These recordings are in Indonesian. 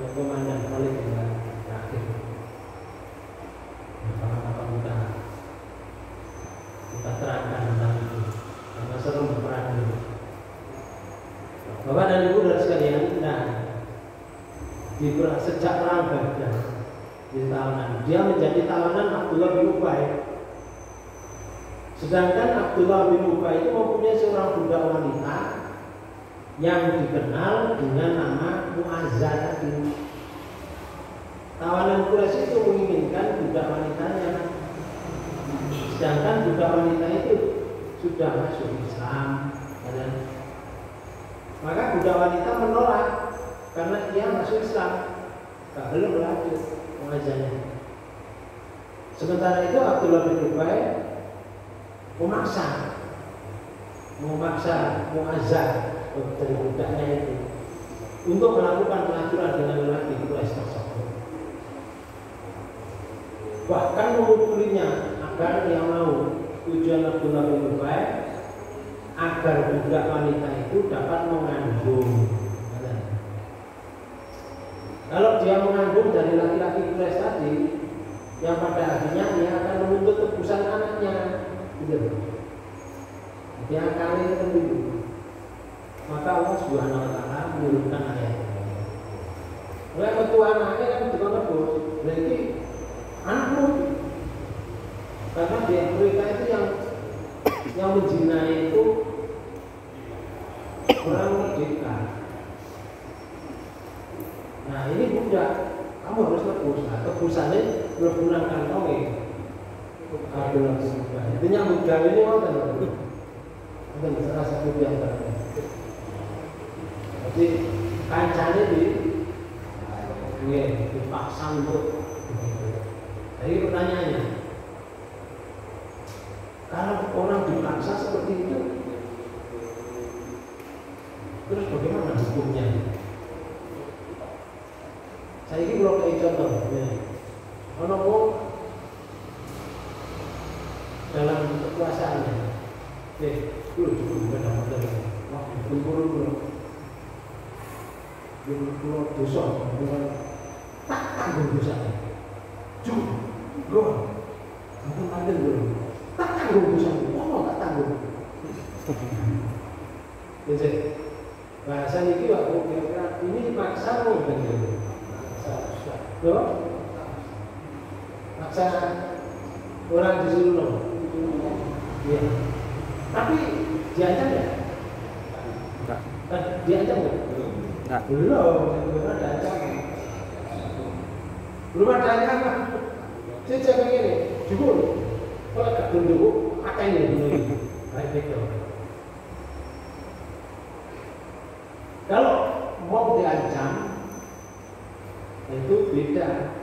oleh Komandan Khalid yang terakhir. Apa kita terangkan tentang itu karena seru berperan dulu. Bapak dan Ibu dari sekalian, nah sejak perang Badar di tawanan, dia menjadi tawanan Abdullah bin Ubay. Sedangkan Abdullah bin Ubay itu mempunyai seorang budak wanita yang dikenal dengan nama Mu'azzah tadi. Tawanan Quraisy itu menginginkan budak wanitanya, sedangkan budak wanita itu sudah masuk Islam. Maka budak wanita menolak karena dia masuk Islam, belum lanjut Mu'azzahnya. Sementara itu Abdullah bin Ubay memaksa Mu'azzah dari budaknya itu untuk melakukan pelacuran dengan lelaki Quraisy tersebut. Bahkan memukulinya agar dia mau. Tujuan Abdullah bin Ubay agar budak wanita itu dapat mengandung. Kalau dia mengandung dari laki-laki Quraisy tadi, yang pada akhirnya dia akan menuntut tebusan anaknya. Gitu. Dia kali itu. Maka Allah Subhanahu wa taala menurunkan ayat. Oleh ketua anaknya kan ditebus, berarti anakmu. Karena dia mereka itu yang menzinai itu orang merdeka. Nah ini budak, kamu harus tebus. Nah, tebusannya berbulan kantongnya. Itu nyambut gawe ini mau kan? Ada salah satu di antaranya. Jadi kancane dipaksa untuk. Jadi pertanyaannya, kalau orang dipaksa seperti itu, terus bagaimana hukumnya? Saya ini kalau kayak contoh, orang dalam kekuasaannya, cukup benar-benar, dulu dosa, tak tanggung dosanya, cukup, mantan dulu, tak tanggung dosanya, tak tanggung. Jadi bahasa ini waktu kira-kira ini dipaksa mungkin gitu, paksa orang disuruh ya. Tapi diancam ya? Enggak. Diancam ya? Enggak. Belum ada ancaman. Belum ada ancaman. Saya cakap begini, jujur. Kalau gak tunduk, akan ini dulu. Baik itu. Kalau mau diancam, itu beda.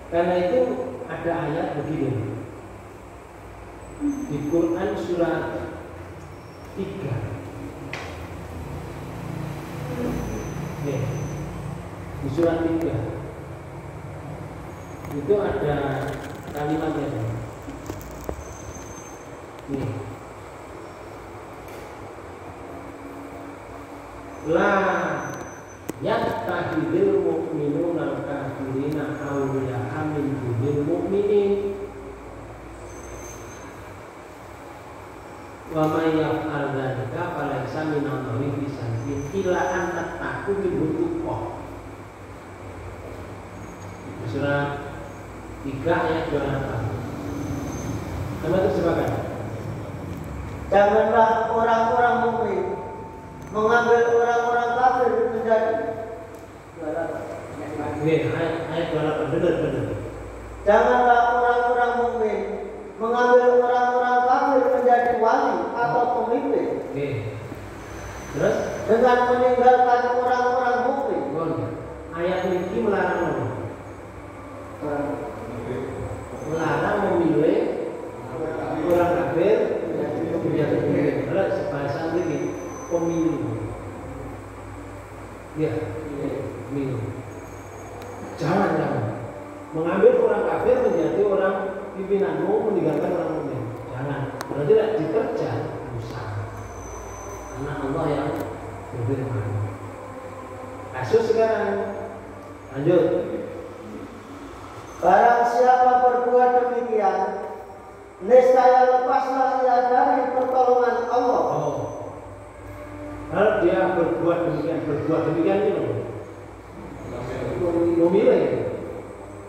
Karena itu ada ayat begini. Di Quran surat 3. Nih, di surat 3 itu ada kalimatnya. Nih. La yattahidil mu'minuna kafirina awliya'a min dunil mu'minin. Wa may yaf'al dzalika falaysa minallahi fi syai'in illa an tattaqu minhu tuqah. Surah 3 ayat 28. Sama terjemahkan. Janganlah orang-orang mukmin mengambil orang-orang kafir menjadi ayat 28 benar. Janganlah orang-orang mukmin mengambil orang-orang kafir menjadi wali atau pemimpin. Terus dengan meninggalkan orang-orang mukmin. Ayat ini melarang memilih orang kafir menjadi pemimpin. Terus bahasa ini pemilu. Ya, pemilu. Jangan mengambil orang kafir menjadi orang pimpinanmu, meninggalkan orang mukmin. Jangan. Berarti tidak diterja dosa. Karena Allah yang berfirman. Kasus sekarang Lanjut. Barang siapa berbuat demikian, niscaya lepaslah ia dari pertolongan Allah. Oh. Kalau dia berbuat demikian itu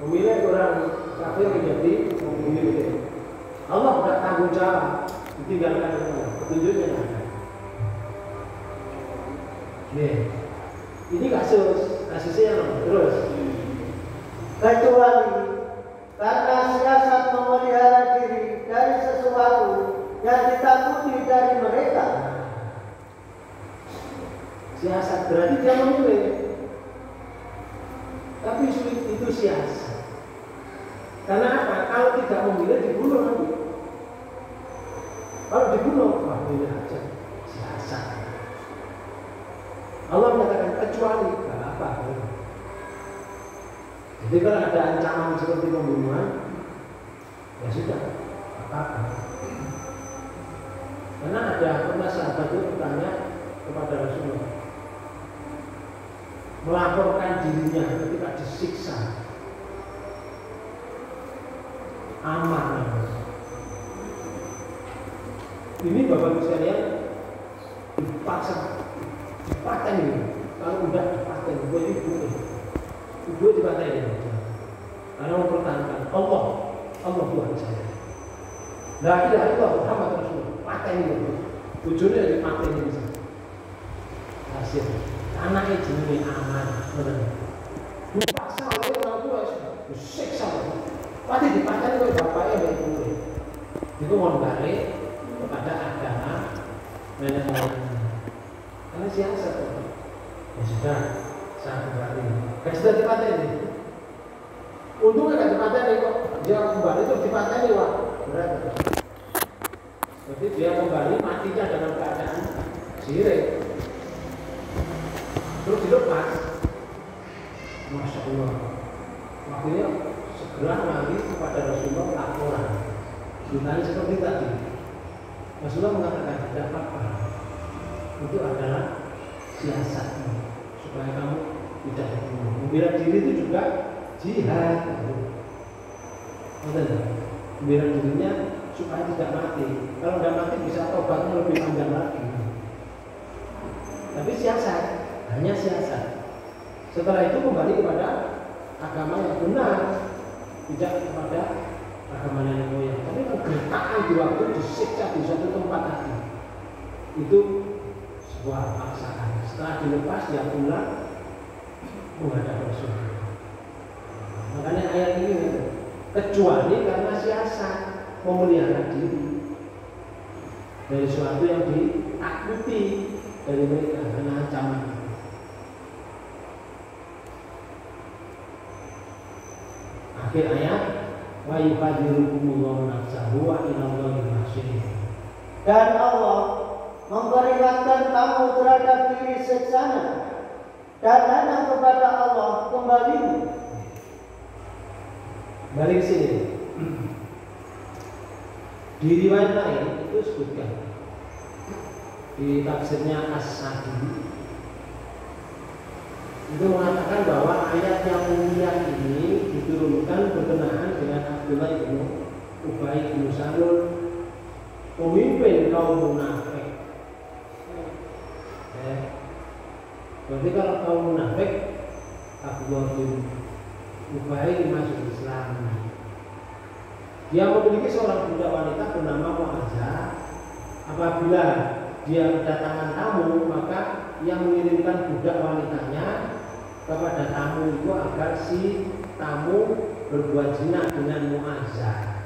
memilih orang kafir menjadi memilih. Allah tidak tanggung jawab, ditinggalkan petunjuknya ada. Ini kasusnya terus. Kecuali karena siasat memelihara diri dari sesuatu yang ditakuti dari mereka. Siasat berarti dia memilih, tapi itu siasat. Karena apa? Kalau tidak memilih dibunuh nanti. Kalau dibunuh, wah milih aja siasat. Allah mengatakan kecuali nggak apa. Jadi kalau ada ancaman seperti pembunuhan, ya sudah, apa-apa. Karena ada pernah sahabat itu bertanya kepada Rasulullah, melaporkan dirinya ketika disiksa, aman. Ini Bapak-Ibu sekalian dipaten ini. Kalau udah dipaten, ibu dipaten ini. Karena mempertahankan Allah Tuhan saya. La ilaha illallah Muhammad Rasulullah. Paten ini. Tujuannya dipaten ini. Hasil. Anaknya jenenge aman, benar. Dipaksa oleh orang tua, disiksa. Pasti dipaten oleh bapaknya dan ibunya. Itu mau balik kepada agama nenek moyang. Karena siasat, ya sudah, saya kembali. Kan sudah dipateni. Untungnya kan dipateni kok. Dia kembali itu dipateni wah, berat. Jadi dia kembali matinya dalam keadaan sirik. Terus dilepas. Masya Allah. Akhirnya segera lari kepada Rasulullah laporan. Ditanya seperti tadi. Rasulullah mengatakan tidak apa-apa. Itu adalah siasatmu supaya kamu tidak dibunuh. Membela diri itu juga jihad. Membela dirinya supaya tidak mati. Kalau tidak mati bisa tobatnya lebih panjang lagi. Tapi siasat, hanya siasat. Setelah itu kembali kepada agama yang benar, tidak kepada agama nenek moyang. Tapi kegertakan di waktu disiksa di suatu tempat tadi itu sebuah paksaan. Setelah dilepas dia pulang menghadap Rasulullah. Makanya ayat ini kecuali karena siasat memelihara diri dari sesuatu yang ditakuti dari mereka karena ancaman. Akhir ayat wa yuhadzirukumullahu nafsahu wa ilallahi al-masir. Dan Allah memperingatkan kamu terhadap diri siksanya, dan hanya kepada Allah kembali. Balik sini. Di riwayat lain itu sebutkan di tafsirnya As-Sadi itu mengatakan bahwa ayat yang mulia ini diturunkan berkenaan dengan Abdullah bin Ubay bin Salul, pemimpin kaum munafik. Berarti kalau kaum munafik, Abdullah bin Ubay masuk Islam. Dia memiliki seorang budak wanita bernama Mu'azzah. Apabila dia kedatangan tamu, maka ia mengirimkan budak wanitanya kepada tamu itu agar si tamu berbuat zina dengan Mu'azzah.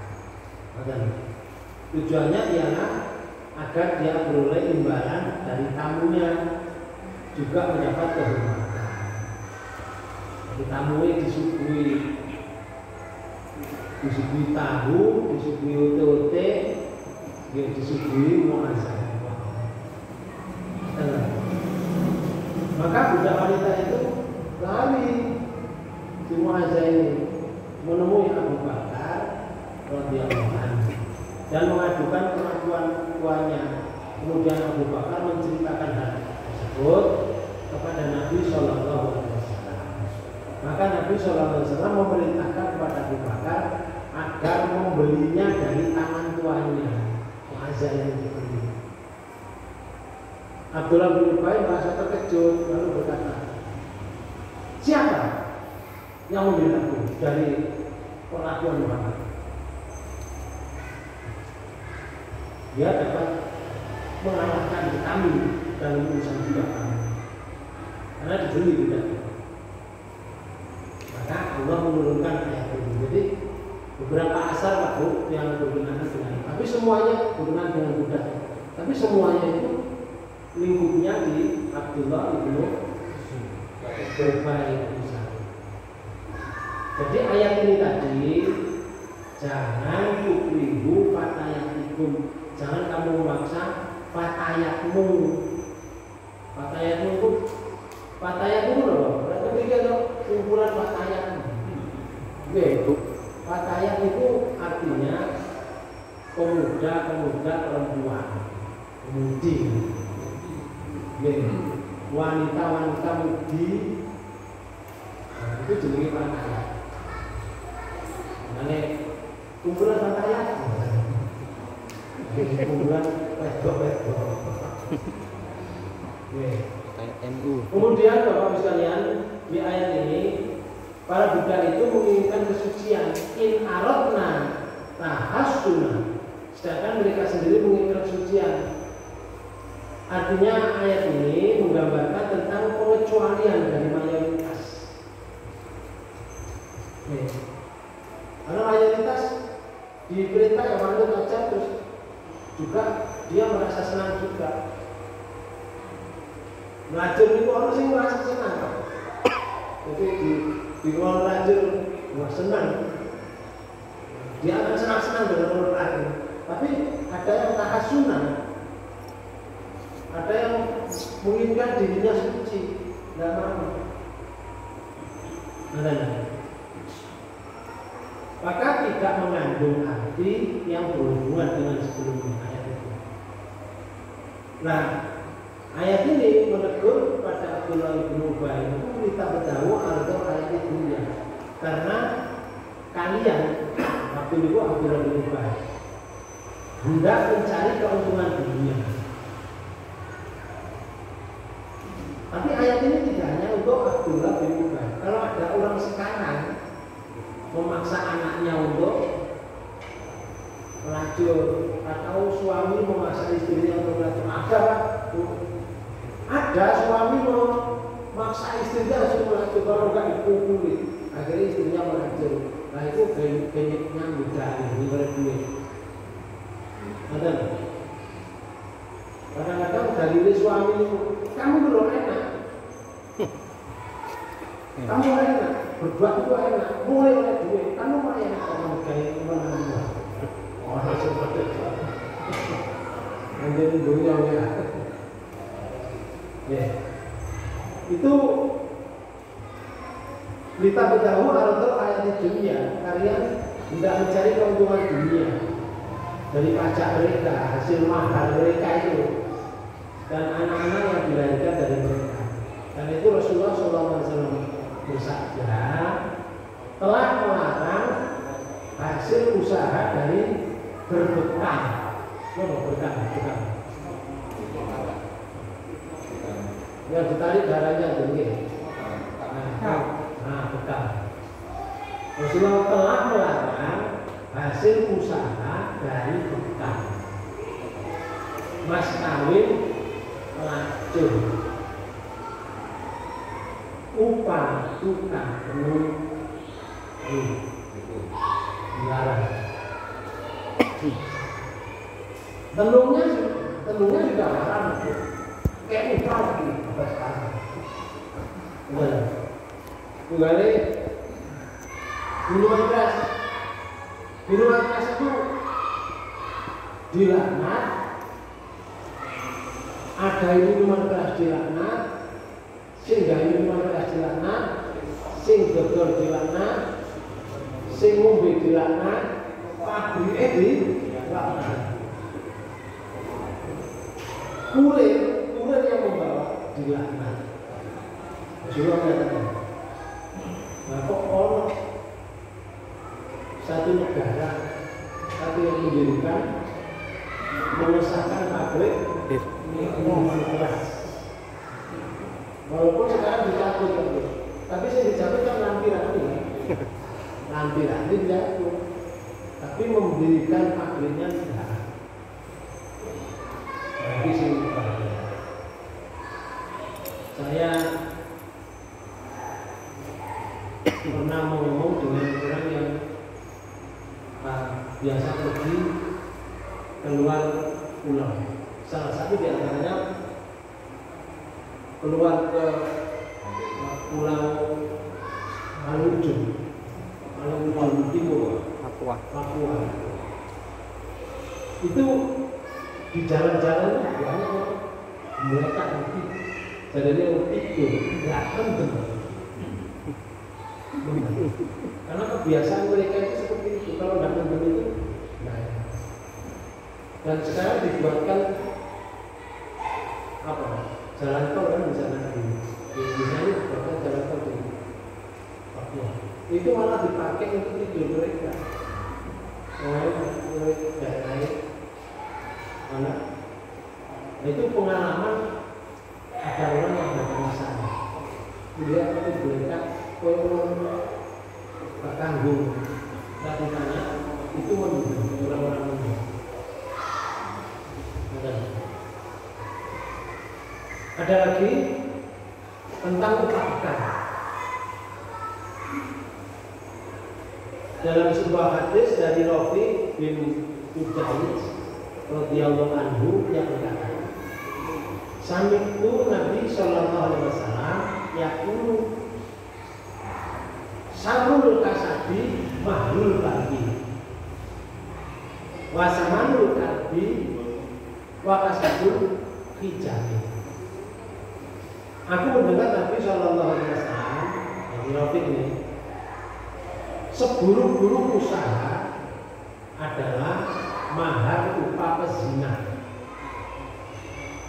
Tujuannya ialah agar dia beroleh imbalan dari tamunya, juga mendapat kehormatan. Jadi tamunya disuguhi tahu, disuguhi ote-ote, disuguhi Mu'azzah. Maka budak wanita itu lari si Mu'azzah ini menemui Abu Bakar radhiyallahu anhu dan mengadukan pengakuan tuannya. Kemudian Abu Bakar menceritakan hal tersebut kepada Nabi Shallallahu Alaihi Wasallam. Maka Nabi SAW memerintahkan kepada Abu Bakar agar membelinya dari tangan tuannya, Mu'azzah yang dibeli. Abdullah bin Ubay merasa terkejut lalu berkata, siapa yang membeli aku dari perlakuan Muhammad? Dia dapat mengalahkan kami dalam urusan juga kami, karena dibeli tidak. Maka Allah menurunkan ayat ini. Jadi beberapa asar waktu yang berkenaan dengan, tapi semuanya berkenaan dengan budak. Tapi semuanya itu lingkupnya di Abdullah bin Ubay. Jadi ayat ini tadi, jangan tukrihu fatayatikum, jangan kamu memaksa fatayatmu. Fatayatmu loh, berarti dia tuh kumpulan fatayat. Oke, fatayat itu artinya pemuda perempuan, pemudi. Wanita mudi, itu jenis fatayat. Makanya kumpulan fatayat, kumpulan wedok-wedok. Kemudian Bapak sekalian, di ayat ini para budak itu menginginkan kesucian, in aradna tahassuna, sedangkan mereka sendiri menginginkan kesucian. Artinya ayat ini menggambarkan tentang pengecualian dari mayoritas. Karena mayoritas diperintah yang manut saja, terus juga dia merasa senang juga. Belajar itu orang sih merasa senang. Jadi di ruang belajar nggak senang. Dia akan senang-senang dengan Al-Quran. Tapi ada yang tahasunan, ada yang menginginkan dirinya suci, nggak mau. Maka tidak mengandung arti yang berhubungan dengan sebelumnya ayat itu. Nah, ayat ini menegur pada Abdullah bin Ubay, kita bertahu atau ayat itu ya, karena kalian waktu itu Abdullah bin Ubay hendak mencari keuntungan dunia. Tapi ayat ini tidak hanya untuk Abdullah bin Ubay. Kalau ada orang sekarang memaksa anaknya untuk melacur, atau suami memaksa istrinya untuk melacur, ada suami memaksa istrinya harus melacur, kalau enggak dipukuli, akhirnya istrinya melacur. Nah itu kenyiknya muda ini duit. Kadang-kadang dari suami itu, kamu belum enak, kamu enak, berbuat itu enak, mulai oleh duit, kamu mulai enak orang gaya mana orang seperti itu. Menjadi dunia ya. Itu kita bertahu atau ayat dunia, kalian tidak mencari keuntungan dunia dari pajak mereka, hasil mahar mereka itu, dan anak-anak yang dilahirkan dari mereka. Dan itu Rasulullah SAW bersabda telah melarang hasil usaha dari berbekal. Berkah. Yang ditarik darahnya tinggi. Bekal. Rasulullah telah melarang hasil usaha dari bekal. Mas kawin pelacur, upah tukang penuh dilarang. Telungnya juga haram. Kayak upah lagi atas tanah. Kembali minuman keras. Minuman keras itu dilaknat. Ada minuman keras dilaknat, sehingga minuman keras dilaknat, sing dodol dilaknat, sing ngombe dilaknat, pabrike dilaknat. Kulit yang membawa dilaknat. Rasulullah mengatakan, satu negara, satu yang mendirikan, mengesahkan pabrik minuman keras. Walaupun sekarang dicabut, tapi saya dicabut kan lampiran dicabut, tapi mendirikan pabriknya tidak. Bagi saya pernah ngomong dengan orang yang biasa pergi keluar pulau. Salah satu di antaranya keluar ke pulau Maluku Timur, Papua. Itu di jalan-jalan banyak mereka nanti jadinya tidur, nggak penting. Karena kebiasaan mereka itu seperti itu. Kalau nggak penting itu, nah. Dan sekarang dibuatkan apa? Jalan tol kan di sana di sana dibuatkan jalan tol di Papua. Itu malah dipakai untuk tidur mereka. Naik mana? Itu pengalaman ada orang yang datang ke sana. Dia itu mereka tanggung, tapi tanya itu orang-orang menunggu. Ada lagi tentang upah. Dalam sebuah hadis dari Rafi bin Udaid radhiyallahu anhu yang berkata, sami'tu Nabi sallallahu alaihi wasallam yaqulu samul kasabi mahlul kalbi wa samanul kalbi wa kasabul hijabi. Aku mendengar Nabi sallallahu alaihi wasallam yang Rafi ini, seburuk-buruk usaha adalah mahar upah pezina.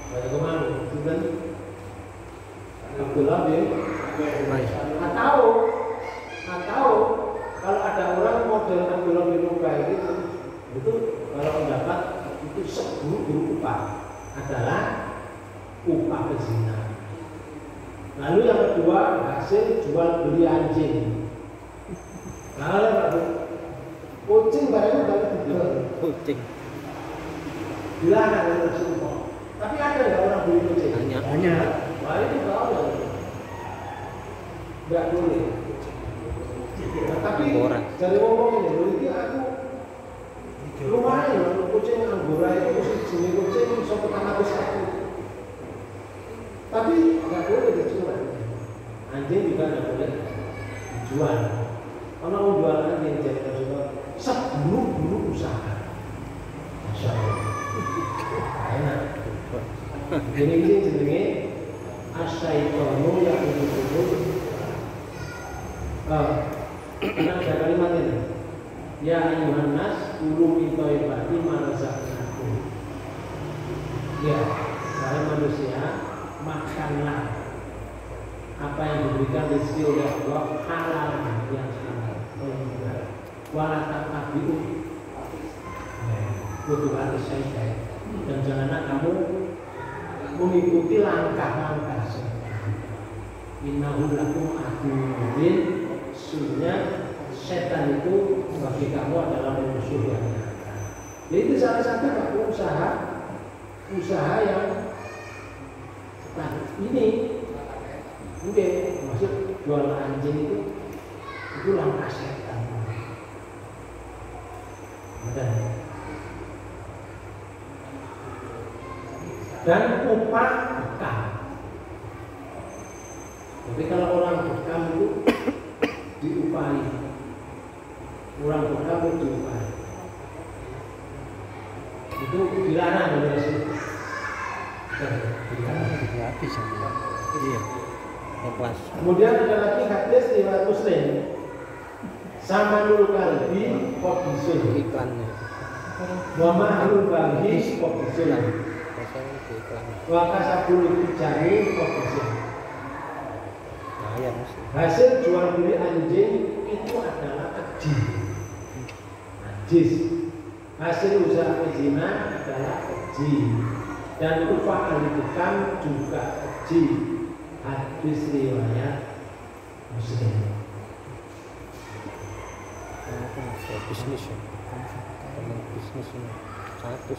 Pada kemana? Sudah Abdullah bin atau kalau ada orang model Abdullah bin Ubay itu kalau mendapat itu seburuk-buruk upah adalah upah pezina. Lalu yang kedua hasil jual beli anjing. Kalau Pak kucing barangnya banyak dijual. Kucing dilarang oleh Rasulullah. Tapi ada nggak orang beli kucing? Banyak. Wah itu tahu ya. Nggak boleh. Nah, tapi dari ngomong ini, aku lumayan kucing Anggora itu jenis kucing sampai tanah satu. Tapi nggak boleh dijual. Anjing juga nggak boleh dijual. Kalau mau jual anjing jadi Rasulullah seburuk-buruk usaha. Masya Allah. Enak. Ini jenenge asyaitonu yang disebut. Ada kalimat ini. Ya ayuhan nas kulu min thayyibati ma razaqnakum. Ya, wahai manusia, makanlah apa yang diberikan rezeki oleh Allah halal yang halal. Wala taqabiu. Kuduhan syaitan. Dan janganlah kamu mengikuti langkah-langkah setan. Innahu lakum aduwwun mubin. Sesungguhnya setan itu bagi kamu adalah musuh yang nyata. Itu salah satu usaha yang ini mungkin maksud jual anjing itu langkah setan. Dan upah bekam. Jadi kalau orang bekam itu diupahi, orang bekam itu diupahi. Itu dilarang oleh Rasulullah. Iya. Kemudian ada lagi hadis riwayat Muslim. Samanul kalbi qabisul iklannya. Wa mahlul bagi qabisul. Wa kasabul hijari qabisul. Hasil jual beli anjing itu adalah keji. najis. Hasil usaha zina adalah keji, dan upah ahli bekam juga keji. Hadis riwayat Muslim. Bisnis ya, bisnis ini 100.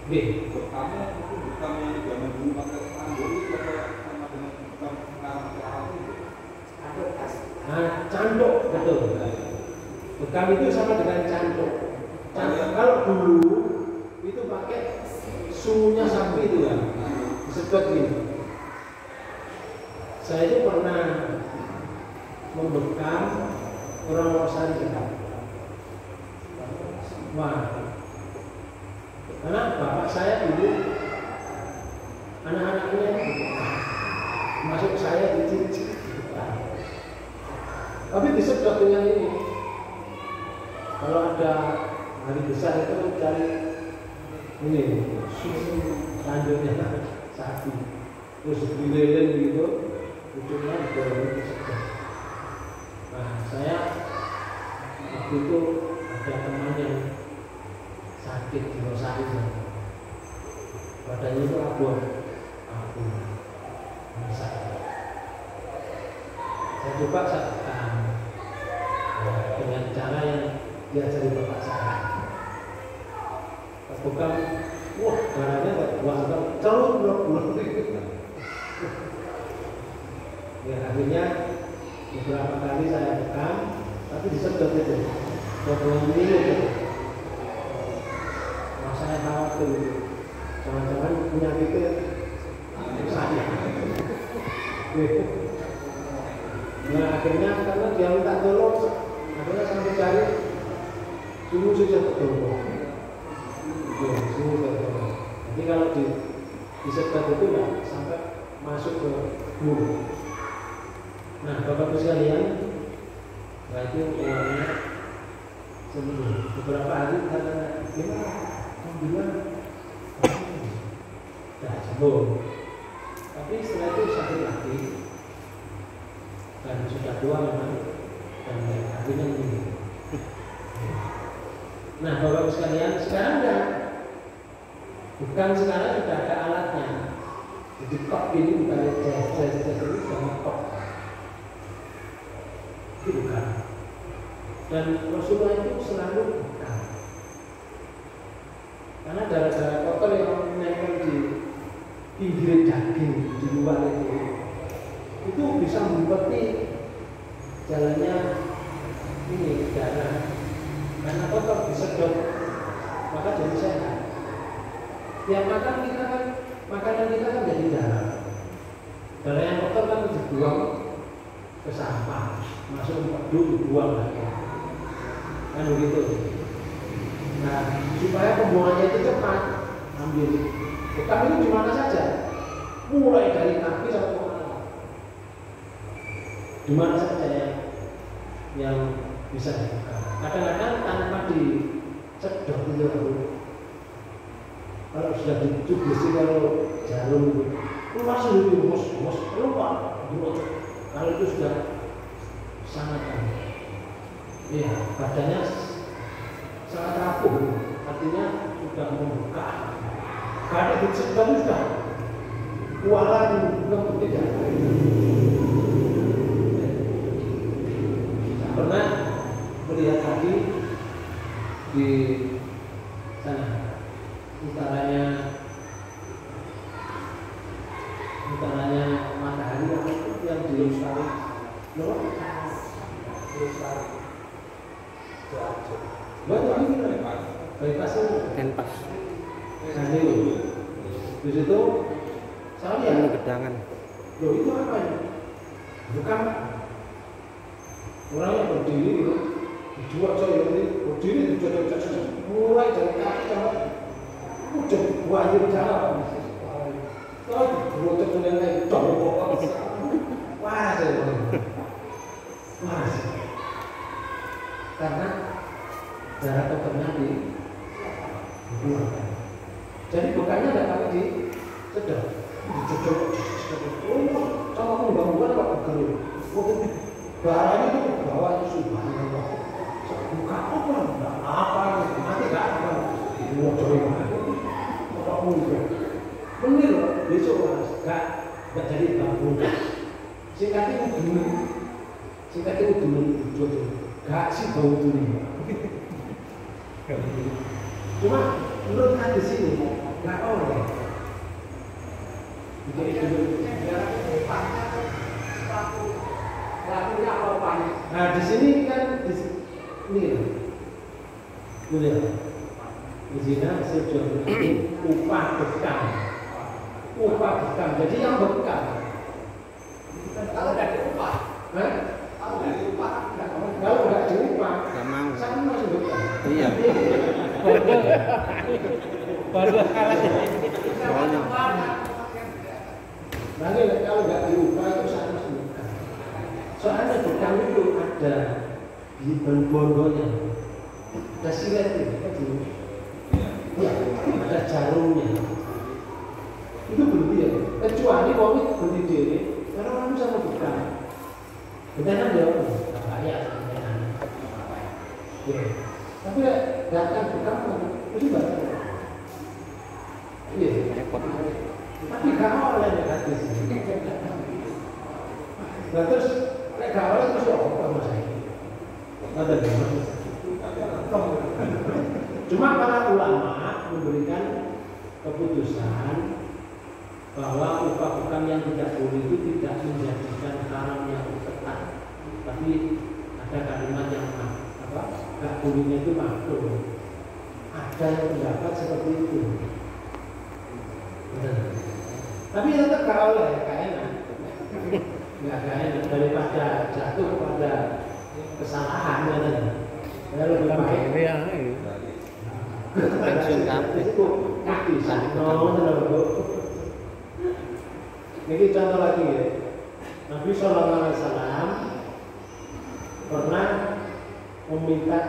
Kamu itu bukan yang zaman dulu pakai tanggul itu sama dengan bukan pengarang itu. Nah, canduk betul. Bekam itu sama dengan canduk. Kalau dulu itu pakai sunya sapi itu kan, disedot gitu. Saya itu pernah membekam orang Losari dekat. Wah, karena bapak saya dulu anak-anaknya masuk saya dicicit. Tapi disedot dengan ini. Kalau ada hari besar itu cari ini susu tanduknya sapi, terus dileleng gitu, ujungnya digoreng disedot. Nah, saya waktu itu ada teman yang sakit di Losari, badannya itu abu, saya coba saksikan dengan cara yang diajari bapak saya. Bukan, wah darahnya nggak buang celur ya, akhirnya beberapa kali saya bekam, tapi disedot itu, minum itu. Nah, saya khawatir, jangan-jangan penyakitnya saya. Nah, akhirnya karena dia minta tolong, akhirnya sampai cari sungguh saja tolong. Jadi kalau disedot itu nggak sampai masuk ke mulut. Nah, bapak-bapak sekalian, nah itu uangnya sembuh. Beberapa hari kata gimana? Alhamdulillah, dah sembuh. Tapi setelah itu sakit lagi, dan sudah tua memang, dan akhirnya meninggal. Nah, bapak-bapak sekalian, sekarang enggak. Bukan sekarang sudah ada alatnya. Jadi kok ini bukan jazz ini sama kok. Itu bukan. Dan Rasulullah itu selalu bukan. Karena darah-darah kotor yang menempel di pinggir daging di luar itu bisa mengumpeti jalannya ini darah. Karena kotor disedot, maka jadi sehat. Tiap makan kita kan, makanan kita kan jadi darah. Darah yang kotor kan dibuang ke sampah, masuk ke empedu dibuang lagi. Kan begitu. Nah, supaya pembuangannya itu cepat, ambil. Bekam itu di mana saja, mulai dari kaki sampai kemana. Di mana saja yang bisa dibuka. Kadang-kadang tanpa disedot itu, kalau sudah dicubusi kalau jarum keluar sendiri mos keluar dulu. Kalau itu sudah sangat ya badannya sangat rapuh, artinya sudah membuka. Karena disedot sudah kualan tidak. Saya pernah melihat tadi di sana utaranya matahari yang di Lestari, bypass Enpas. Di situ saya lihat Gedangan. loh, itu apa ya? Bukan orang yang berdiri itu dijual saya ini berdiri dijual mulai dari kaki sampai ujung buahir jalan. Kalau dibuat dengan itu wah saya wah karena darah kotornya dibuangkan. Jadi bukannya tidak pakai disedot, disedot. Oh, kalau membangun kok bergerak. Barangnya itu ke bawah itu subhanallah. Buka apa? Enggak apa. mau coba apa mungkin bener loh besok mas gak jadi bangun singkatnya dulu jodoh gak sih bau dulu cuma menurut hadis ini gak oleh nah di sini kan ini lihat di sini sejauh upah bekam jadi yang bekam kalau nggak diupah kalau nggak diupah sama masih bekam Iya. Baru kalah. Nanti kalau nggak diubah itu sangat susah. Soalnya bekam itu ada di bonggolnya, ada silet itu, ya, ada jarumnya. Itu beli ya. Kecuali wong itu beli diri, karena orang bisa bekam. Benar dia bahaya. Tapi nggak akan bekam, itu banyak. Iya. Tapi gak oleh gratis. Nah terus gak oleh terus apa mas? Ada gimana? Cuma para ulama memberikan keputusan bahwa upah bekam yang tidak boleh itu tidak menjadikan haram yang ketat, tapi ada kalimat yang gak bolehnya itu makruh. Ada yang pendapat seperti itu. Tapi tetap gak oleh, gak enak. Gak enak daripada jatuh pada kesalahan ya. Lebih baik pensiun kafe. kaki ini contoh lagi ya. Nabi SAW pernah meminta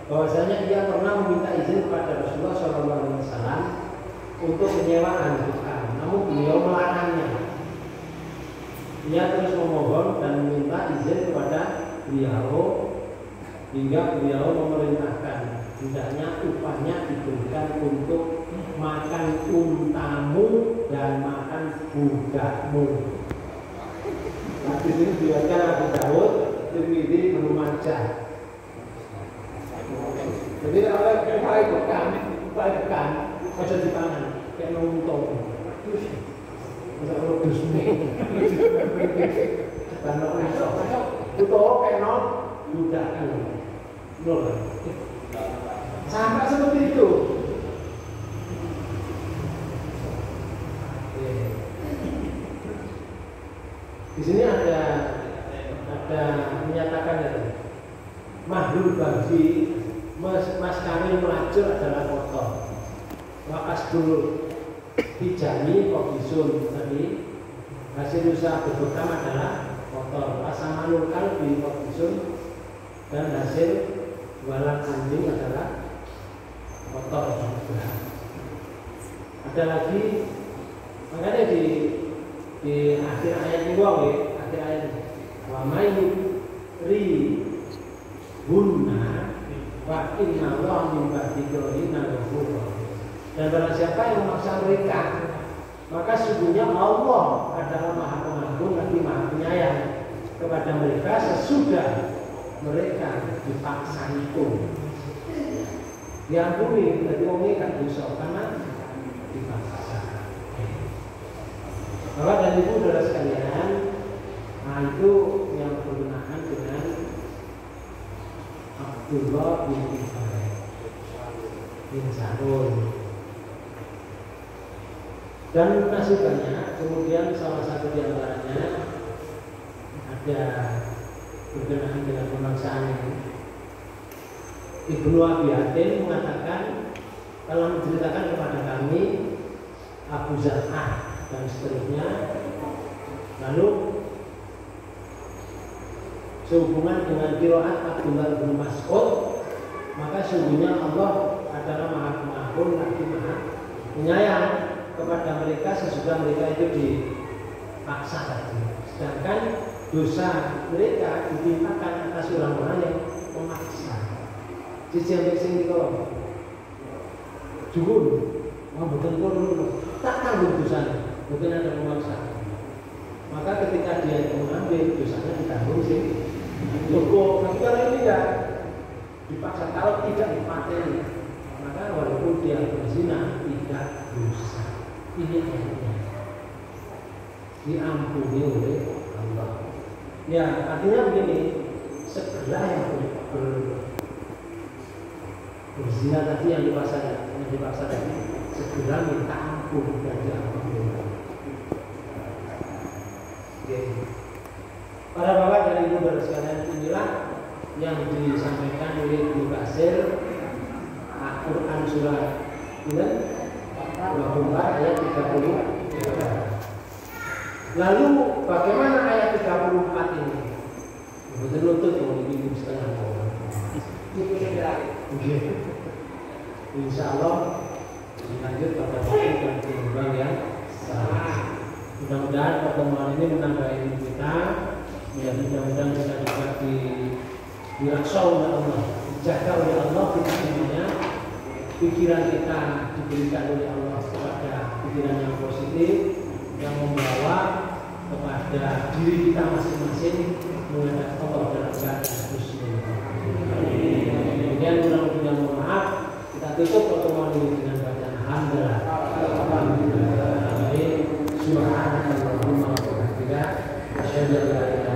bahwasanya dia pernah meminta izin kepada Rasulullah SAW untuk penyewaan bekam, namun beliau melarangnya. Dia terus memohon dan meminta izin kepada beliau hingga beliau memerintahkan hendaknya upahnya diberikan untuk makan untamu dan makan budakmu. Nah, di sini diriwayatkan Abu Daud, Tirmidzi, Ibnu Majah. Jadi oleh upah bekam aja dipangan kayak nonton masa kalau dusmi dan iso itu kayak non budakmu loh sampai seperti itu. Di sini ada menyatakan ya mahlul bagi mas kawin melacur adalah kotor. Wakas dulu dijani kobisun tadi hasil usaha berbekam adalah kotor. Pasamanul kalbi kobisun dan hasil jualan anjing adalah kotor juga. Ada lagi makanya di akhir ayat ini akhir ayat ini wa may ri bunna wa inna Allah min ba'di dzalika ghafurur. Dan barang siapa yang memaksa mereka, maka sesungguhnya Allah adalah Maha Pengampun lagi Maha Penyayang kepada mereka sesudah mereka dipaksa itu. Diampuni, jadi orang gak dosa karena dipaksa. Bapak dan Ibu saudara sekalian, nah itu yang berkenaan dengan Abdullah bin Ibrahim bin Sarun. Dan nasibannya, kemudian salah satu di antaranya ada berkenaan dengan pemaksaan ini. Ibnu Abi Hatim mengatakan telah menceritakan kepada kami Abu Zar'ah dan seterusnya. Lalu sehubungan dengan qiraat Abdullah bin Mas'ud, maka sesungguhnya Allah adalah Maha Pengampun lagi Maha Penyayang kepada mereka sesudah mereka itu dipaksa tadi. Sedangkan dosa mereka ditimpakan atas orang-orang yang memaksa. Sisi yang sing kalau Dukun, mau betul tak tanggung dosanya, mungkin ada pemaksaan. Maka ketika dia itu mengambil dosanya ditanggung sih. Kalau ini enggak dipaksa, kalau tidak dipateni, maka walaupun dia berzina tidak dosa. Ini artinya diampuni oleh Allah. Ya, artinya begini, segera yang berzina tadi yang dipaksa tadi segera minta ampun dan diampuni. Para bapak dan ibu sekalian, inilah yang disampaikan oleh Ibnu Katsir, Al-Quran surah 24 ayat 30. Lalu bagaimana ayat 34 ini? Betul lutut ini setengah. Insya Allah lanjut pada waktu dan timbang yang salah. Mudah-mudahan pertemuan ini menambah ilmu kita. Ya, mudah-mudahan kita dapat dirasa oleh Allah, dijaga oleh Allah pikirannya, pikiran kita diberikan oleh Allah kepada pikiran yang positif yang membawa kepada diri kita masing-masing menghadap Allah dalam keadaan husnul. Kemudian mudah-mudahan mohon maaf, kita tutup pertemuan ini dengan bacaan hamdalah. Alhamdulillah. Subhanallahumma wa bihamdika asyhadu an la ilaha